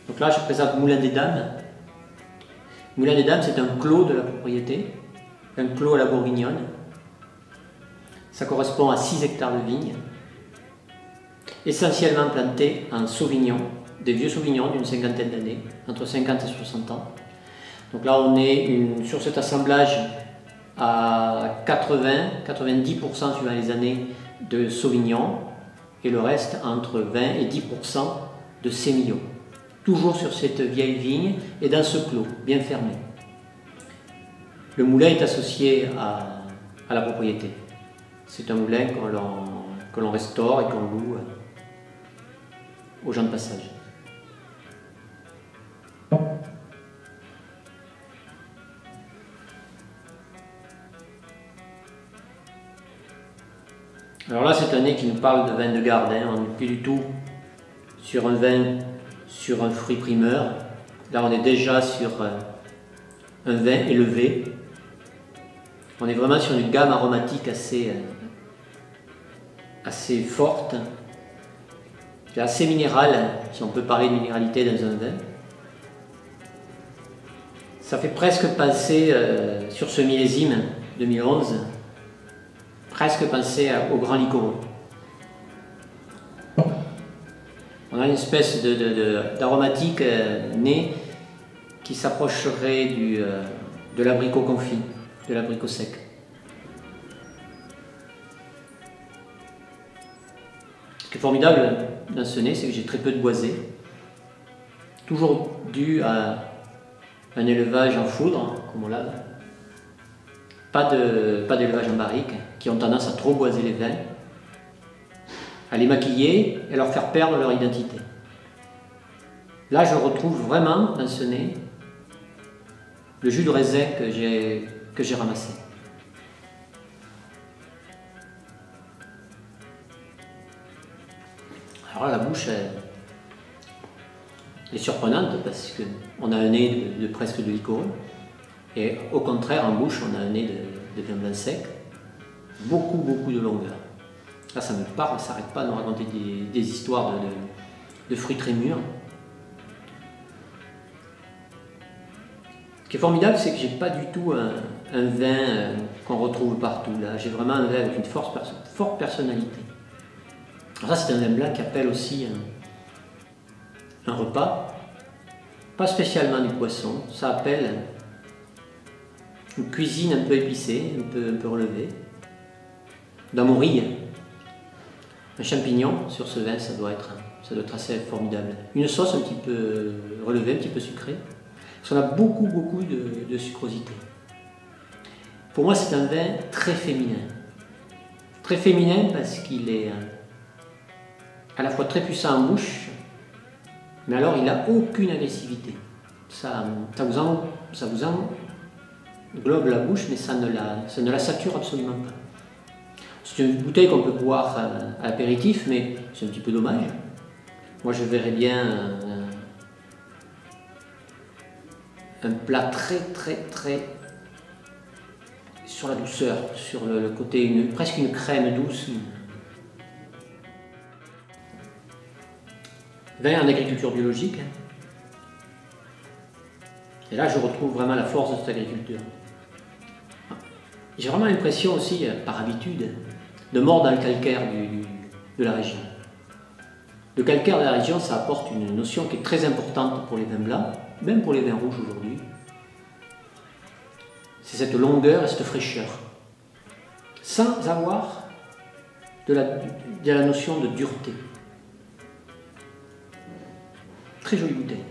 Donc là, je présente Moulin des Dames. Moulin des Dames, c'est un clos de la propriété, un clos à la bourguignonne. Ça correspond à 6 hectares de vignes, essentiellement plantés en Sauvignon, des vieux Sauvignons d'une cinquantaine d'années, entre 50 et 60 ans. Donc là, on est sur cet assemblage à 80-90% suivant les années de Sauvignon, et le reste entre 20 et 10% de Sémillon. Toujours sur cette vieille vigne et dans ce clos, bien fermé. Le moulin est associé à la propriété. C'est un moulin que l'on restaure et qu'on loue aux gens de passage. Alors là, cette année qui nous parle de vin de garde, hein. On n'est plus du tout sur un vin, sur un fruit primeur. Là, on est déjà sur un vin élevé. On est vraiment sur une gamme aromatique assez forte, assez minérale, si on peut parler de minéralité dans un vin. Ça fait presque penser, sur ce millésime 2011, presque penser au Grand Liquoreux. On a une espèce d'aromatique née qui s'approcherait de l'abricot confit, de l'abricot sec. Ce qui est formidable dans ce nez, c'est que j'ai très peu de boisé, toujours dû à un élevage en foudre, comme on l'a. Pas d'élevage en barrique, qui ont tendance à trop boiser les vins, à les maquiller et leur faire perdre leur identité. Là, je retrouve vraiment dans ce nez le jus de raisin que j'ai ramassé. Alors là, la bouche est surprenante parce qu'on a un nez de presque de liquoreux. Et au contraire, en bouche, on a un nez de vin blanc sec, beaucoup de longueur. Là, ça me parle, ça n'arrête pas de me raconter des histoires de fruits très mûrs. Ce qui est formidable, c'est que j'ai pas du tout un vin qu'on retrouve partout. Là, j'ai vraiment un vin avec une forte personnalité. Alors ça, c'est un vin blanc qui appelle aussi un repas, pas spécialement du poisson. Ça appelle une cuisine un peu épicée, un peu relevée. Dans mon riz, un champignon sur ce vin, ça doit être assez formidable. Une sauce un petit peu relevée, un petit peu sucrée. Parce qu'on a beaucoup de sucrosité. Pour moi, c'est un vin très féminin. Très féminin parce qu'il est à la fois très puissant en bouche, mais alors il n'a aucune agressivité. Ça vous englobe la bouche, mais ça ne la sature absolument pas. C'est une bouteille qu'on peut boire à l'apéritif, mais c'est un petit peu dommage. Moi, je verrais bien un plat très sur la douceur, sur le côté, presque une crème douce. Vin en agriculture biologique. Et là, je retrouve vraiment la force de cette agriculture. J'ai vraiment l'impression aussi, par habitude, de mordre dans le calcaire de la région. Le calcaire de la région, ça apporte une notion qui est très importante pour les vins blancs, même pour les vins rouges aujourd'hui. C'est cette longueur et cette fraîcheur, sans avoir de la notion de dureté. Très jolie bouteille.